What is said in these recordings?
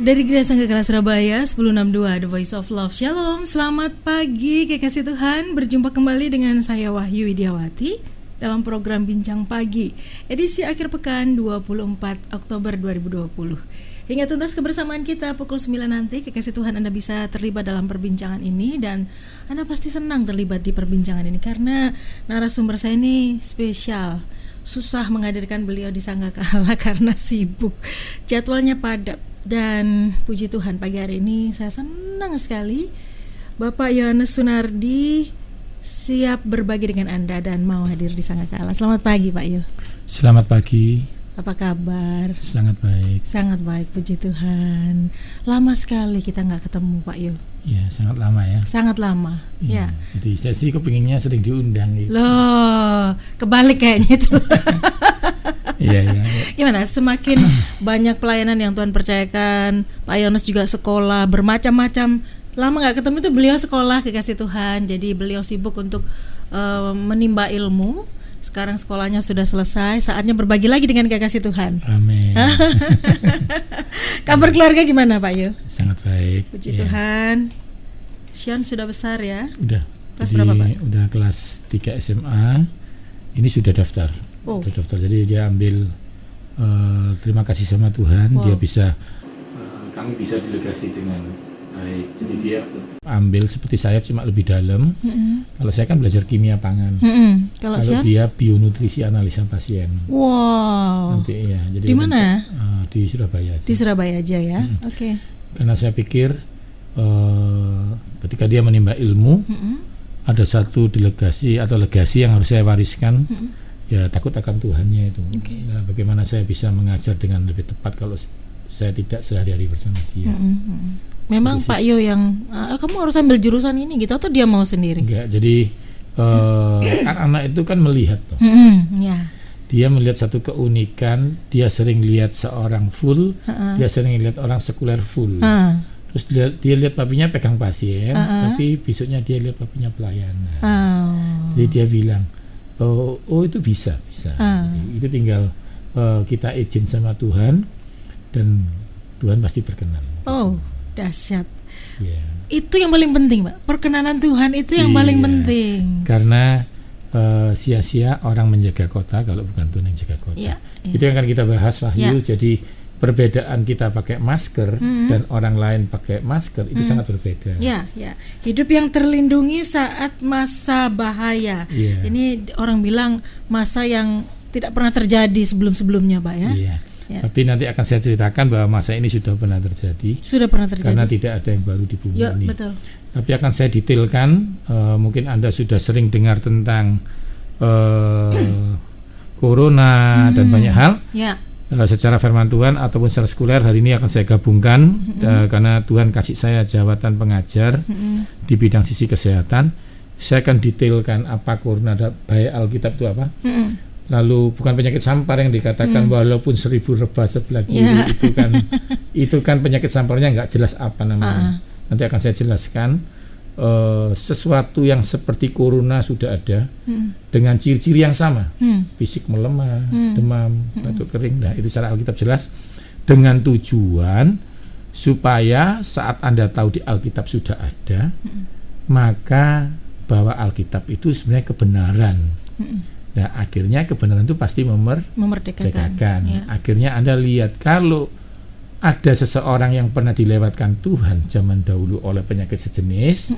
Dari Gereja Sanggakala Surabaya 1062 The Voice of Love. Shalom, selamat pagi kekasih Tuhan. Berjumpa kembali dengan saya Wahyu Widiawati dalam program Bincang Pagi edisi akhir pekan 24 Oktober 2020. Hingga tuntas kebersamaan kita pukul 9 nanti, kekasih Tuhan, Anda bisa terlibat dalam perbincangan ini. Dan Anda pasti senang terlibat di perbincangan ini karena narasumber saya ini spesial. Susah menghadirkan beliau di Sanggakala karena sibuk, jadwalnya padat. Dan puji Tuhan, pagi hari ini saya senang sekali Bapak Yohanes Sunardi siap berbagi dengan Anda dan mau hadir di Sanggakala. Selamat pagi Pak Yo. Selamat pagi. Apa kabar? Sangat baik. Sangat baik, puji Tuhan. Lama sekali kita gak ketemu Pak Yo. Ya, sangat lama ya. Sangat lama ya. Jadi saya sih kepinginnya sering diundang gitu. Loh, kebalik kayaknya itu. Iya. Gimana? Semakin banyak pelayanan yang Tuhan percayakan, Pak Yohanes juga sekolah bermacam-macam. Lama nggak ketemu itu beliau sekolah kekasih Tuhan. Jadi beliau sibuk untuk menimba ilmu. Sekarang sekolahnya sudah selesai. Saatnya berbagi lagi dengan kekasih Tuhan. Amin. Kabar keluarga gimana Pak Yo? Sangat baik. Puji Tuhan. Sion sudah besar ya? Udah. Kelas berapa Pak? Udah kelas 3 SMA. Ini sudah daftar. Sudah daftar. Jadi dia ambil terima kasih sama Tuhan. Dia bisa kami bisa delegasi dengan baik. Jadi dia ambil seperti saya cuma lebih dalam. Kalau saya kan belajar kimia pangan. Kalau dia bionutrisi analisa pasien. Wow. Nanti ya. Jadi di mana? Di Surabaya. Di Surabaya aja ya. Oke. Karena saya pikir ketika dia menimba ilmu, ada satu delegasi atau legasi yang harus saya wariskan. Ya takut akan Tuhannya itu. Nah, bagaimana saya bisa mengajar dengan lebih tepat kalau saya tidak sehari-hari bersama dia. Memang Pak Yo yang kamu harus ambil jurusan ini gitu atau dia mau sendiri? Enggak, jadi anak-anak itu kan melihat toh. Dia melihat satu keunikan, dia sering lihat seorang full, dia sering lihat orang sekuler full. Terus dia lihat papinya pegang pasien, tapi besoknya dia lihat papinya pelayanan. Jadi dia bilang, oh itu bisa. Jadi, itu tinggal kita izin sama Tuhan dan Tuhan pasti berkenan. Oh, dahsyat. Itu yang paling penting, Pak. Perkenanan Tuhan itu yang paling penting. Karena sia-sia orang menjaga kota kalau bukan Tuhan yang jaga kota. Itu yang akan kita bahas, Wahyu. Jadi perbedaan kita pakai masker dan orang lain pakai masker itu sangat berbeda. Hidup yang terlindungi saat masa bahaya. Ini orang bilang masa yang tidak pernah terjadi sebelum-sebelumnya, Pak ya. Tapi nanti akan saya ceritakan bahwa masa ini sudah pernah terjadi. Sudah pernah terjadi. Karena tidak ada yang baru di bumi ini. Betul. Tapi akan saya detailkan. Mungkin Anda sudah sering dengar tentang corona dan banyak hal. Secara firman Tuhan ataupun secara sekuler, hari ini akan saya gabungkan karena Tuhan kasih saya jabatan pengajar di bidang sisi kesehatan. Saya akan detailkan apa corona, baik Alkitab itu apa. Lalu bukan penyakit sampar yang dikatakan walaupun 1000 rebah sebelah kiri itu kan penyakit samparnya nggak jelas apa namanya. Nanti akan saya jelaskan. Sesuatu yang seperti corona sudah ada dengan ciri-ciri yang sama, fisik melemah, demam, batuk kering. Nah itu secara Alkitab jelas dengan tujuan supaya saat Anda tahu di Alkitab sudah ada, maka bahwa Alkitab itu sebenarnya kebenaran. Nah akhirnya kebenaran itu pasti memerdekakan. Akhirnya Anda lihat kalau ada seseorang yang pernah dilewatkan Tuhan zaman dahulu oleh penyakit sejenis,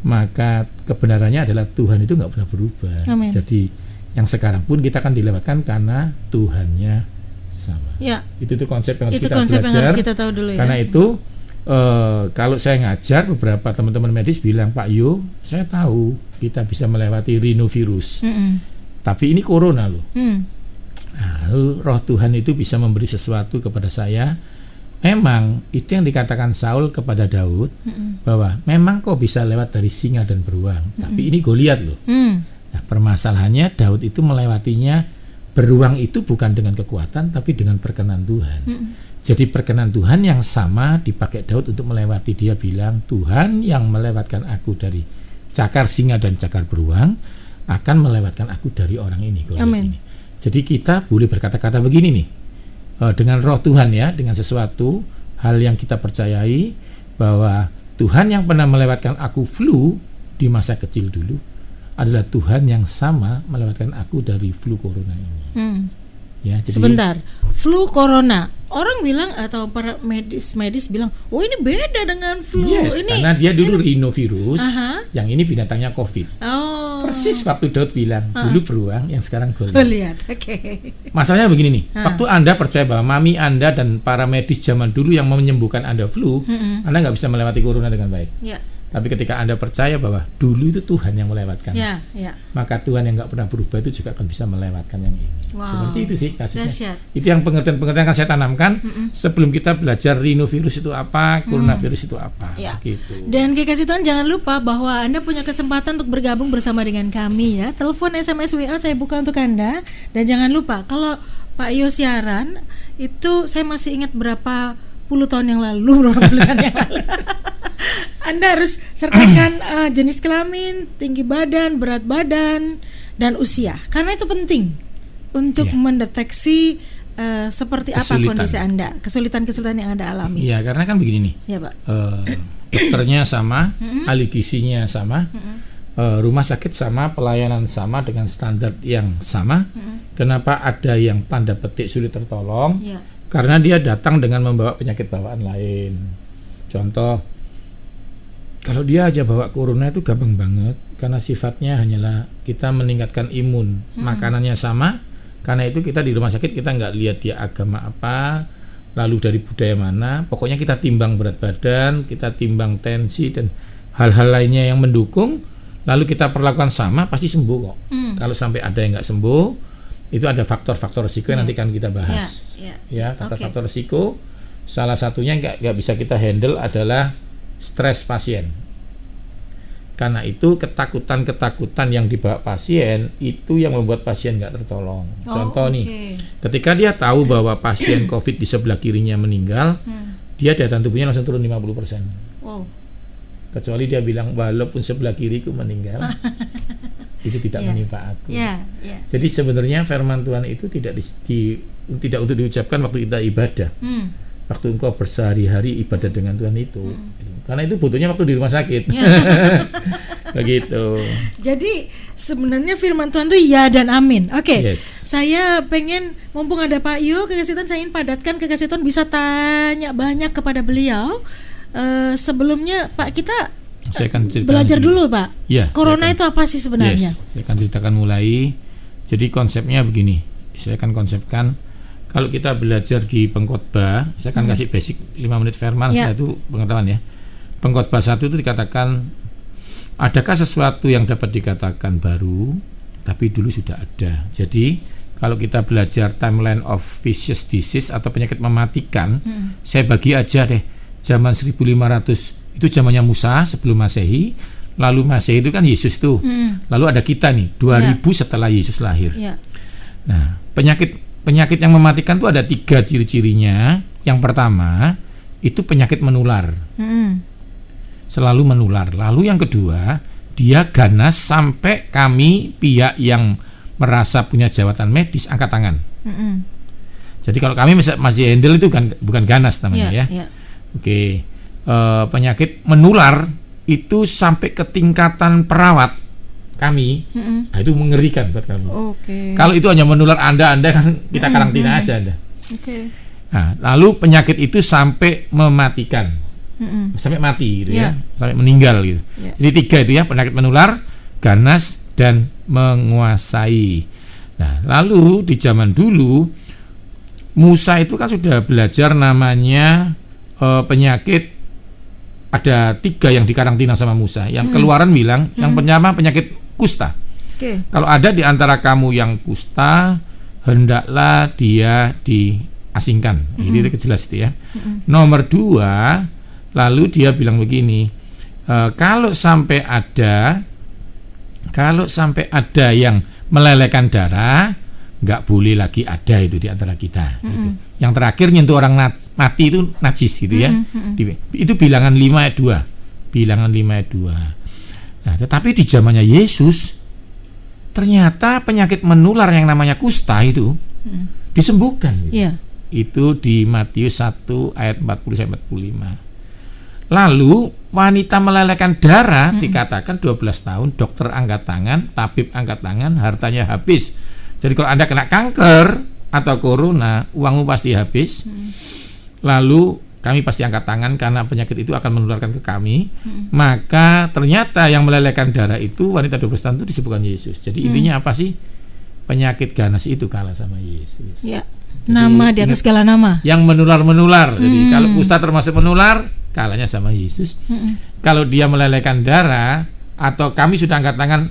maka kebenarannya adalah Tuhan itu nggak pernah berubah. Amen. Jadi yang sekarang pun kita akan dilewatkan karena Tuhannya sama. Itu tuh konsep yang harus kita belajar. Yang harus kita tahu dulu ya. Karena itu kalau saya ngajar, beberapa teman-teman medis bilang, Pak Yo, saya tahu kita bisa melewati rhinovirus, tapi ini corona loh. Nah, roh Tuhan itu bisa memberi sesuatu kepada saya. Memang itu yang dikatakan Saul kepada Daud, bahwa memang kau bisa lewat dari singa dan beruang, tapi ini Goliat loh. Nah permasalahannya Daud itu melewatinya, beruang itu bukan dengan kekuatan tapi dengan perkenan Tuhan. Jadi perkenan Tuhan yang sama dipakai Daud untuk melewati. Dia bilang, Tuhan yang melewatkan aku dari cakar singa dan cakar beruang akan melewatkan aku dari orang ini, Goliat ini. Jadi kita boleh berkata-kata begini nih, dengan roh Tuhan ya, dengan sesuatu hal yang kita percayai bahwa Tuhan yang pernah melewatkan aku flu di masa kecil dulu adalah Tuhan yang sama melewatkan aku dari flu corona ini. Ya, jadi, sebentar, flu corona, orang bilang atau para medis bilang, oh ini beda dengan flu. Yes, ini karena dia dulu rhinovirus, yang ini binatangnya COVID. Persis waktu Daud bilang, dulu beruang, yang sekarang Goliat. Lihat, Masalahnya begini nih, waktu Anda percaya bahwa mami Anda dan para medis zaman dulu yang menyembuhkan Anda flu, Anda nggak bisa melewati corona dengan baik. Ya. Tapi ketika Anda percaya bahwa dulu itu Tuhan yang melewatkan, maka Tuhan yang nggak pernah berubah itu juga akan bisa melewatkan yang ini. Seperti itu sih kasusnya. Itu yang pengertian-pengertian akan saya tanamkan sebelum kita belajar rhinovirus itu apa, coronavirus itu apa. Gitu. Dan kekasih Tuhan, jangan lupa bahwa Anda punya kesempatan untuk bergabung bersama dengan kami ya. Telepon, SMS, WA saya buka untuk Anda. Dan jangan lupa kalau Pak Yo siaran itu saya masih ingat berapa puluh tahun yang lalu. Anda harus sertakan jenis kelamin, tinggi badan, berat badan, dan usia. Karena itu penting untuk mendeteksi seperti apa kondisi Anda, kesulitan-kesulitan yang Anda alami. Iya, karena kan begini nih. Ya, Pak. Dokternya sama, ahli gizinya sama, rumah sakit sama, pelayanan sama dengan standar yang sama. Kenapa ada yang tanda petik sulit tertolong? Karena dia datang dengan membawa penyakit bawaan lain. Contoh, kalau dia aja bawa corona itu gampang banget, karena sifatnya hanyalah kita meningkatkan imun. Makanannya sama, karena itu kita di rumah sakit kita nggak lihat dia agama apa, lalu dari budaya mana. Pokoknya kita timbang berat badan, kita timbang tensi dan hal-hal lainnya yang mendukung, lalu kita perlakukan sama, pasti sembuh kok. Kalau sampai ada yang nggak sembuh, itu ada faktor-faktor risiko yang nanti kan kita bahas. Ya, faktor-faktor risiko. Salah satunya nggak bisa kita handle adalah stres pasien. Karena itu ketakutan yang dibawa pasien itu yang membuat pasien nggak tertolong. Contoh nih, ketika dia tahu bahwa pasien COVID di sebelah kirinya meninggal, dia daya tahan tubuhnya langsung turun 50%. Kecuali dia bilang walaupun sebelah kiriku meninggal, itu tidak menimpa aku. Jadi sebenarnya firman Tuhan itu tidak untuk diucapkan waktu kita ibadah. Waktu engkau bersehari-hari ibadah dengan Tuhan itu. Karena itu butuhnya waktu di rumah sakit. Begitu. Jadi sebenarnya firman Tuhan itu ya dan amin. Saya pengen, mumpung ada Pak Yo, kekasih Tuhan, saya ingin padatkan, kekasih Tuhan bisa tanya banyak kepada beliau. Sebelumnya Pak, kita saya akan belajar dulu Pak. Corona itu apa sih sebenarnya? Saya akan ceritakan mulai. Jadi konsepnya begini. Saya akan konsepkan. Kalau kita belajar di pengkhotbah, saya akan kasih basic 5 menit firman, setelah itu pengetahuan ya. Pengkhotbah 1 itu dikatakan, adakah sesuatu yang dapat dikatakan baru, tapi dulu sudah ada. Jadi kalau kita belajar timeline of vicious disease atau penyakit mematikan, saya bagi aja deh, zaman 1500 itu zamannya Musa sebelum Masehi, lalu Masehi itu kan Yesus tuh, lalu ada kita nih 2000 setelah Yesus lahir. Nah, penyakit yang mematikan itu ada 3 ciri-cirinya. Yang pertama itu penyakit menular, selalu menular. Lalu yang kedua, dia ganas sampai kami pihak yang merasa punya jabatan medis angkat tangan. Jadi kalau kami masih handle itu kan bukan ganas namanya ya. Penyakit menular itu sampai ke tingkatan perawat kami, itu mengerikan buat kami. Kalau itu hanya menular Anda kan kita karantina aja Anda. Nah, lalu penyakit itu sampai mematikan, sampai mati gitu ya, sampai meninggal gitu. Jadi 3 itu ya, penyakit menular, ganas, dan menguasai. Nah, lalu di zaman dulu Musa itu kan sudah belajar namanya penyakit. Ada 3 yang dikarantina sama Musa. Yang Keluaran bilang yang pertama penyakit kusta. Kalau ada di antara kamu yang kusta, hendaklah dia diasingkan. Ini jelas itu ya. Nomor 2, lalu dia bilang begini, kalau sampai ada yang melelehkan darah, nggak boleh lagi ada itu di antara kita. Gitu. Yang terakhir nyentuh orang mati itu najis gitu ya. Itu bilangan 5 ayat 2. Bilangan 5 ayat 2. Nah, tetapi di zamannya Yesus ternyata penyakit menular yang namanya kusta itu disembuhkan gitu. Itu di Matius 1 ayat 40-45. Lalu wanita melelehkan darah dikatakan 12 tahun, dokter angkat tangan, tabib angkat tangan, hartanya habis. Jadi kalau Anda kena kanker atau corona, uangmu pasti habis. Lalu kami pasti angkat tangan karena penyakit itu akan menularkan ke kami. Maka ternyata yang melelehkan darah itu wanita 12 tahun itu disebutkan Yesus. Jadi intinya apa sih? Penyakit ganas itu kalah sama Yesus. Ya. Jadi, nama di atas segala nama. Yang menular-menular. Jadi kalau kusta termasuk menular, kalahnya sama Yesus. Kalau dia melelehkan darah atau kami sudah angkat tangan,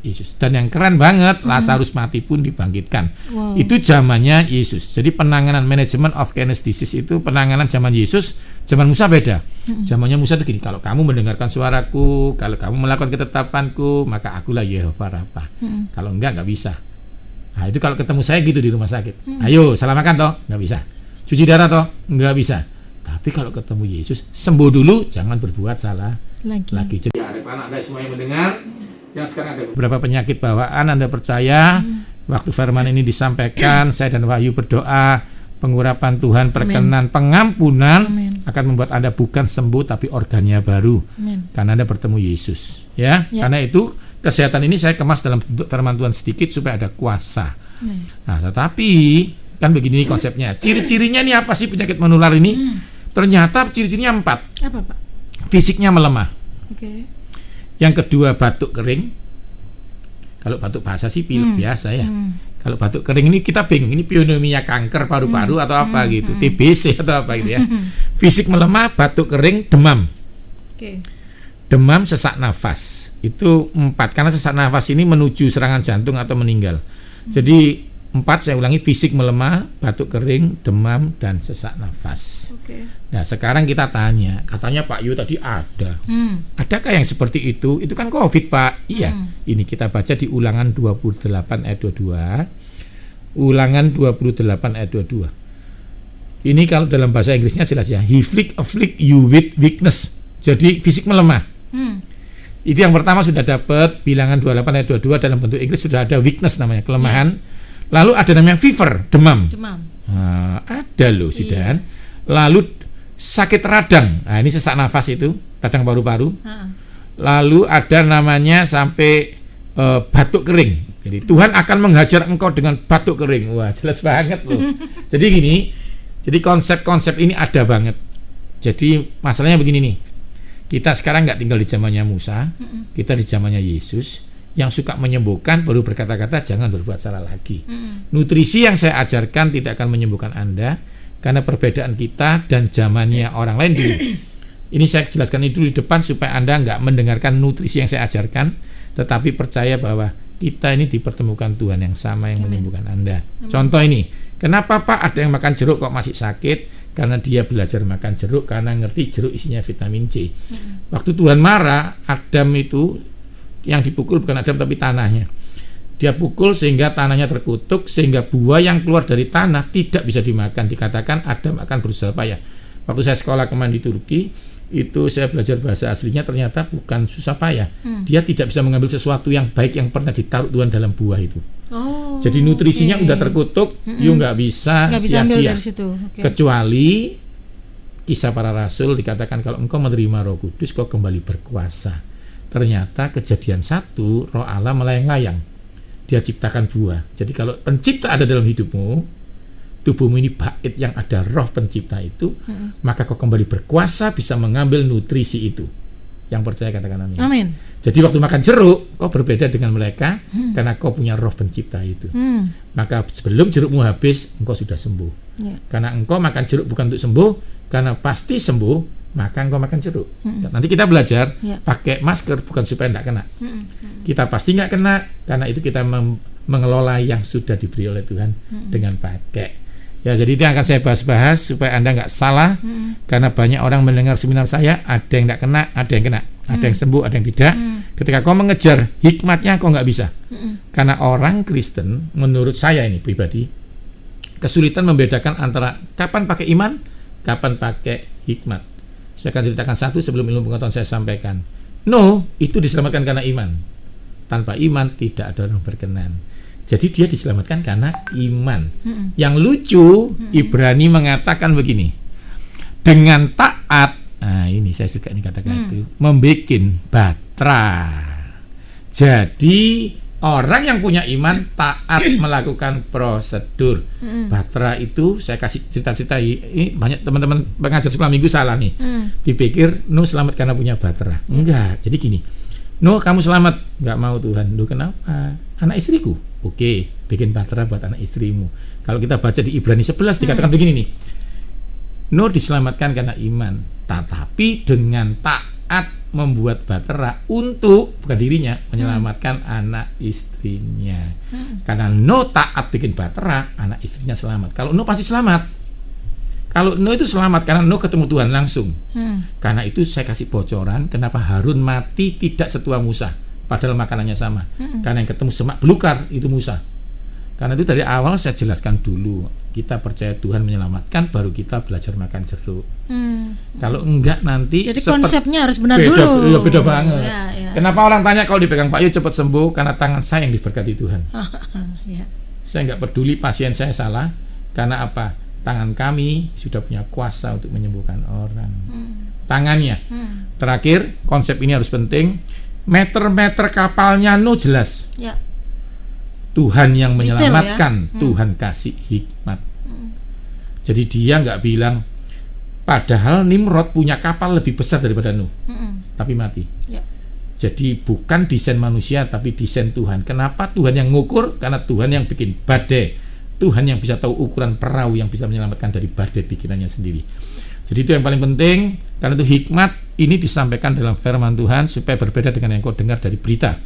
Yesus. Dan yang keren banget, Lazarus mati pun dibangkitkan. Itu zamannya Yesus. Jadi penanganan management of kindness disease itu penanganan zaman Yesus, zaman Musa beda. Zamannya Musa itu gini, kalau kamu mendengarkan suaraku, kalau kamu melakukan ketetapanku, maka akulah Yehova Rafa. Kalau enggak bisa. Nah itu kalau ketemu saya gitu di rumah sakit, ayo salah makan toh, nggak bisa. Cuci darah toh, nggak bisa. Tapi kalau ketemu Yesus, sembuh dulu, jangan berbuat salah lagi. Jadi harapan Anda semua yang mendengar, yang sekarang ada beberapa penyakit bawaan, Anda percaya waktu firman ini disampaikan, saya dan Wahyu berdoa pengurapan Tuhan, perkenan, pengampunan akan membuat Anda bukan sembuh tapi organnya baru. Karena Anda bertemu Yesus, ya. Karena itu kesehatan ini saya kemas dalam bentuk firman Tuhan sedikit supaya ada kuasa. Nah, tetapi kan begini konsepnya. Ciri-cirinya ini apa sih penyakit menular ini? Ternyata ciri-cirinya 4. Apa, Pak? Fisiknya melemah. Oke. Yang kedua batuk kering. Kalau batuk bahasa sih pilek biasa ya. Kalau batuk kering ini kita bingung, ini pneumonia kanker paru-paru atau apa gitu, TBC atau apa gitu ya. Fisik melemah, batuk kering, demam. Demam, sesak nafas. Itu 4, karena sesak nafas ini menuju serangan jantung atau meninggal. Jadi 4, saya ulangi, fisik melemah, batuk kering, demam, dan sesak nafas. Nah sekarang kita tanya, katanya Pak Yu tadi ada. Adakah yang seperti itu? Itu kan COVID Pak. Iya. Ini kita baca di Ulangan 28 ayat 22. Ulangan 28 ayat 22. Ini kalau dalam bahasa Inggrisnya jelas ya. He afflict you with weakness. Jadi fisik melemah. Itu yang pertama sudah dapat, Bilangan 28 ayat 22 dalam bentuk Inggris sudah ada weakness namanya, kelemahan. Lalu ada namanya fever, demam. Nah, ada loh Dan. Lalu sakit radang. Nah, ini sesak nafas itu, radang paru-paru. Lalu ada namanya sampai batuk kering. Jadi Tuhan akan menghajar engkau dengan batuk kering. Wah, jelas banget loh. Jadi gini, jadi konsep-konsep ini ada banget. Jadi masalahnya begini nih. Kita sekarang nggak tinggal di zamannya Musa, kita di zamannya Yesus yang suka menyembuhkan, baru berkata-kata jangan berbuat salah lagi. Nutrisi yang saya ajarkan tidak akan menyembuhkan Anda karena perbedaan kita dan zamannya orang lain dulu. Ini saya jelaskan itu di depan supaya Anda nggak mendengarkan nutrisi yang saya ajarkan, tetapi percaya bahwa kita ini dipertemukan Tuhan yang sama yang menyembuhkan Anda. Contoh ini, kenapa Pak ada yang makan jeruk kok masih sakit? Karena dia belajar makan jeruk, karena ngerti jeruk isinya vitamin C. Waktu Tuhan marah, Adam itu yang dipukul bukan Adam tapi tanahnya. Dia pukul sehingga tanahnya terkutuk, sehingga buah yang keluar dari tanah tidak bisa dimakan. Dikatakan Adam akan berusaha payah. Waktu saya sekolah kemarin di Turki, itu saya belajar bahasa aslinya, ternyata bukan susah payah. Dia tidak bisa mengambil sesuatu yang baik yang pernah ditaruh Tuhan dalam buah itu. Jadi nutrisinya udah terkutuk, you nggak bisa sia-sia. Kecuali Kisah Para Rasul dikatakan kalau engkau menerima Roh Kudus, kau kembali berkuasa. Ternyata Kejadian 1, Roh Allah melayang-layang. Dia ciptakan buah. Jadi kalau pencipta ada dalam hidupmu, tubuhmu ini bait yang ada Roh pencipta itu, maka kau kembali berkuasa, bisa mengambil nutrisi itu. Yang percaya katakan amin. Amin. Jadi waktu makan jeruk, kau berbeda dengan mereka karena kau punya Roh pencipta itu. Maka sebelum jerukmu habis, engkau sudah sembuh. Karena engkau makan jeruk bukan untuk sembuh, karena pasti sembuh, maka engkau makan jeruk. Nanti kita belajar pakai masker bukan supaya tidak kena. Kita pasti nggak kena, karena itu kita mengelola yang sudah diberi oleh Tuhan dengan pakai. Ya, jadi itu yang akan saya bahas-bahas supaya Anda nggak salah, karena banyak orang mendengar seminar saya, ada yang nggak kena, ada yang kena, ada yang sembuh, ada yang tidak. Ketika kau mengejar hikmatnya, kau nggak bisa. Karena orang Kristen, menurut saya ini pribadi, kesulitan membedakan antara kapan pakai iman, kapan pakai hikmat. Saya akan ceritakan satu sebelum ilmu pengetahuan saya sampaikan. No, itu diselamatkan karena iman. Tanpa iman tidak ada orang berkenan. Jadi dia diselamatkan karena iman. Yang lucu, Ibrani mengatakan begini, dengan taat, nah ini saya suka nih kata-kata itu, membikin batra. Jadi orang yang punya iman taat melakukan prosedur. Batra itu saya kasih cerita-cerita, ini banyak teman-teman pengajar sekolah minggu salah nih. Dipikir selamat karena punya batra. Enggak, jadi gini. Kamu selamat, enggak mau Tuhan. Kenapa? Anak istriku. Oke, bikin batra buat anak istrimu. Kalau kita baca di Ibrani 11 dikatakan begini nih. Diselamatkan karena iman, tetapi dengan taat membuat batra untuk, bukan dirinya, menyelamatkan anak istrinya. Karena taat bikin batra, anak istrinya selamat. Kalau pasti selamat. Kalau itu selamat karena ketemu Tuhan langsung. Karena itu saya kasih bocoran kenapa Harun mati tidak setua Musa, padahal makanannya sama. Karena yang ketemu semak belukar itu Musa. Karena itu dari awal saya jelaskan dulu, kita percaya Tuhan menyelamatkan, baru kita belajar makan jeruk. Kalau enggak nanti jadi konsepnya harus benar dulu. Iya, beda banget. Ya. Kenapa orang tanya kalau dipegang Pak Yu cepat sembuh? Karena tangan saya yang diberkati Tuhan. Saya enggak peduli pasien saya salah. Karena apa? Tangan kami sudah punya kuasa untuk menyembuhkan orang. Tangannya. Terakhir, konsep ini harus penting. Meter-meter kapalnya jelas. Ya. Tuhan yang menyelamatkan, ya? Tuhan kasih hikmat. Jadi dia nggak bilang, padahal Nimrod punya kapal lebih besar daripada Nuh, tapi mati. Ya. Jadi bukan desain manusia, tapi desain Tuhan. Kenapa Tuhan yang ngukur? Karena Tuhan yang bikin badai. Tuhan yang bisa tahu ukuran perahu yang bisa menyelamatkan dari badai pikirannya sendiri. Jadi itu yang paling penting. Karena itu hikmat ini disampaikan dalam firman Tuhan supaya berbeda dengan yang kau dengar dari berita.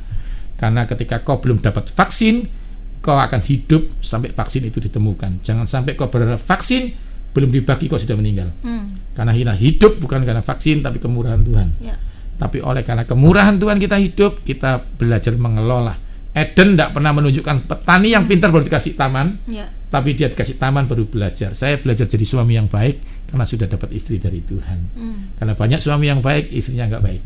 Karena ketika kau belum dapat vaksin, kau akan hidup sampai vaksin itu ditemukan. Jangan sampai kau berharap vaksin belum dibagi kau sudah meninggal. Karena kita hidup bukan karena vaksin tapi kemurahan Tuhan. Ya. Tapi oleh karena kemurahan Tuhan kita hidup, kita belajar mengelola. Eden tidak pernah menunjukkan petani yang pintar baru dikasih taman, tapi dia dikasih taman baru belajar. Saya belajar jadi suami yang baik karena sudah dapat istri dari Tuhan. Karena banyak suami yang baik, istrinya nggak baik.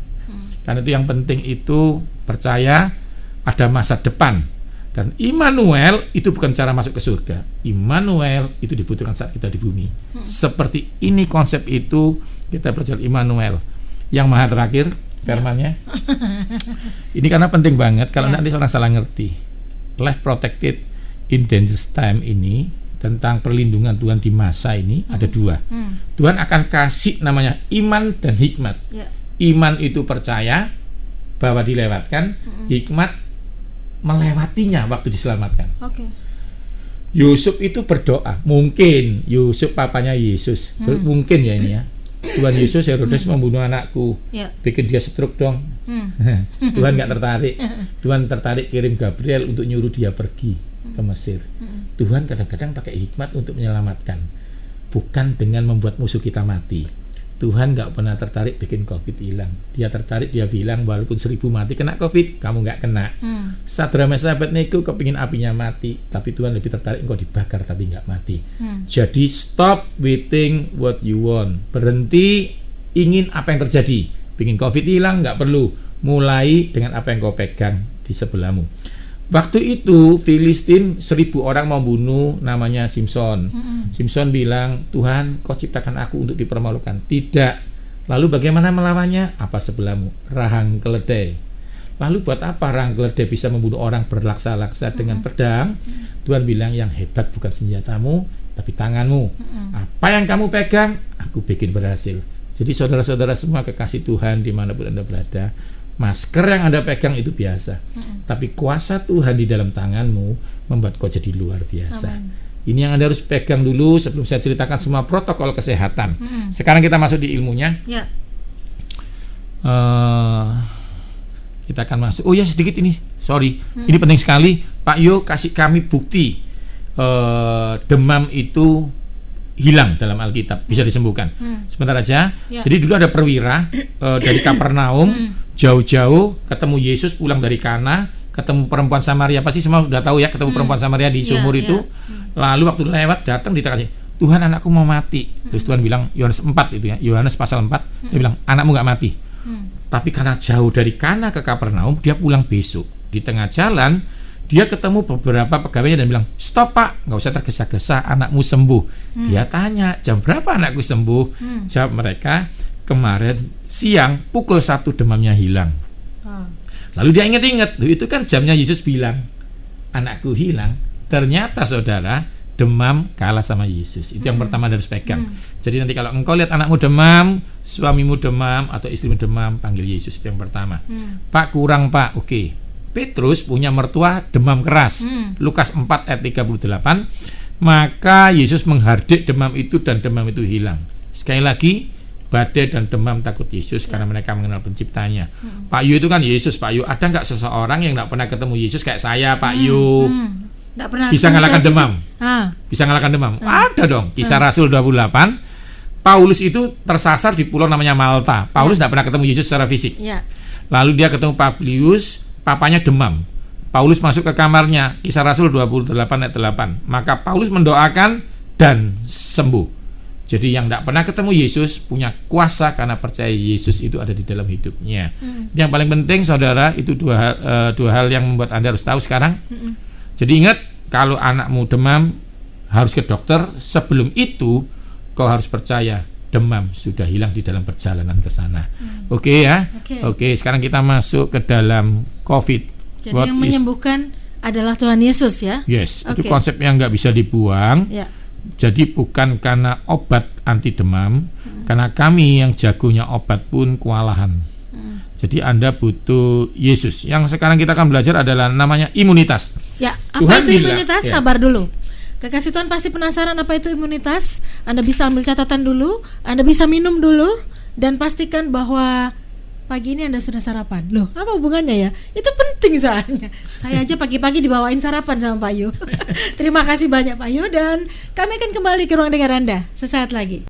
Karena itu yang penting itu percaya ada masa depan. Dan Immanuel itu bukan cara masuk ke surga. Immanuel itu dibutuhkan saat kita di bumi. Seperti ini konsep itu kita belajar Immanuel. Yang maha terakhir firman-Nya. Ini karena penting banget kalau nanti orang salah ngerti. Life protected in dangerous time ini tentang perlindungan Tuhan di masa ini ada dua. Tuhan akan kasih namanya iman dan hikmat. Iman itu percaya bahwa dilewatkan, hikmat melewatinya waktu diselamatkan. Yusuf itu berdoa, mungkin Yusuf papanya Yesus, mungkin ya ini ya. Tuhan Yesus, Herodes membunuh anakku, bikin dia stroke dong. Tuhan nggak tertarik. Tuhan tertarik kirim Gabriel untuk nyuruh dia pergi ke Mesir. Tuhan kadang-kadang pakai hikmat untuk menyelamatkan, bukan dengan membuat musuh kita mati. Tuhan nggak pernah tertarik bikin COVID hilang. Dia tertarik, dia bilang walaupun 1000 mati kena COVID, kamu nggak kena. Sadra Mesak Abednego kepingin apinya mati, tapi Tuhan lebih tertarik engkau dibakar tapi nggak mati. Jadi stop waiting what you want. Berhenti ingin apa yang terjadi. Pingin COVID hilang nggak perlu. Mulai dengan apa yang kau pegang di sebelahmu. Waktu itu Filistin 1000 orang mau bunuh namanya Simson. Simson bilang, Tuhan kau ciptakan aku untuk dipermalukan. Tidak. Lalu bagaimana melawannya? Apa sebelahmu? Rahang keledai. Lalu buat apa rahang keledai bisa membunuh orang berlaksa-laksa dengan pedang? Tuhan bilang yang hebat bukan senjatamu tapi tanganmu. Apa yang kamu pegang aku bikin berhasil. Jadi saudara-saudara semua kekasih Tuhan dimanapun Anda berada, masker yang Anda pegang itu biasa, tapi kuasa Tuhan di dalam tanganmu membuat kau jadi luar biasa. Ini yang Anda harus pegang dulu sebelum saya ceritakan semua protokol kesehatan. Sekarang kita masuk di ilmunya. Kita akan masuk. Oh ya sedikit ini, sorry, ini penting sekali. Pak Yo kasih kami bukti demam itu hilang dalam Alkitab, bisa disembuhkan. Sebentar aja. Jadi dulu ada perwira dari Kapernaum, jauh-jauh ketemu Yesus pulang dari Kana, ketemu perempuan Samaria, pasti semua sudah tahu ya, ketemu perempuan Samaria di sumur itu. Lalu waktu lewat datang ditanya, Tuhan anakku mau mati. Terus Tuhan bilang, Yohanes 4 itu ya, Yohanes pasal 4, dia bilang anakmu nggak mati. Tapi karena jauh dari Kana ke Kapernaum, dia pulang besok. Di tengah jalan Dia ketemu beberapa pegawainya dan bilang, "Stop Pak, nggak usah tergesa-gesa, anakmu sembuh." Dia tanya, "Jam berapa anakku sembuh?" Jawab mereka, "Kemarin siang pukul 1 demamnya hilang." Lalu dia ingat-ingat, itu kan jamnya Yesus bilang, anakku hilang. Ternyata saudara, demam kalah sama Yesus. Itu yang pertama harus pegang. Jadi nanti kalau engkau lihat anakmu demam, suamimu demam, atau istrimu demam, panggil Yesus. Itu yang pertama. "Pak, kurang Pak." Oke. Petrus punya mertua demam keras. Lukas 4 ayat 38. Maka Yesus menghardik demam itu dan demam itu hilang. Sekali lagi, badai dan demam takut Yesus karena mereka mengenal penciptanya. Pak Yu itu kan Yesus. Pak Yu, ada nggak seseorang yang nggak pernah ketemu Yesus kayak saya, Pak Yu? Bisa ngalahkan demam? Bisa ngalahkan demam? Ada dong. Kisah Rasul 28. Paulus itu tersasar di pulau namanya Malta. Paulus nggak pernah ketemu Yesus secara fisik. Lalu dia ketemu Publius, papanya demam. Paulus masuk ke kamarnya. Kisah Rasul 28 ayat 8. Maka Paulus mendoakan dan sembuh. Jadi yang tidak pernah ketemu Yesus punya kuasa karena percaya Yesus itu ada di dalam hidupnya. Yang paling penting saudara, itu dua hal yang membuat Anda harus tahu sekarang. Jadi ingat, kalau anakmu demam harus ke dokter. Sebelum itu kau harus percaya demam sudah hilang di dalam perjalanan ke sana. Oke ya. Oke, sekarang kita masuk ke dalam COVID. Jadi yang menyembuhkan adalah Tuhan Yesus ya. Yes, itu konsep yang nggak bisa dibuang. Jadi bukan karena obat anti demam, karena kami yang jagonya obat pun kewalahan. Jadi Anda butuh Yesus. Yang sekarang kita akan belajar adalah namanya imunitas. Ya, apa itu imunitas? Sabar dulu. Kekasih Tuhan pasti penasaran apa itu imunitas. Anda bisa ambil catatan dulu, Anda bisa minum dulu, dan pastikan bahwa pagi ini Anda sudah sarapan. Loh, apa hubungannya ya? Itu penting soalnya. Saya aja pagi-pagi dibawain sarapan sama Pak Yu. Terima kasih banyak Pak Yu, dan kami akan kembali ke ruang dengar Anda sesaat lagi.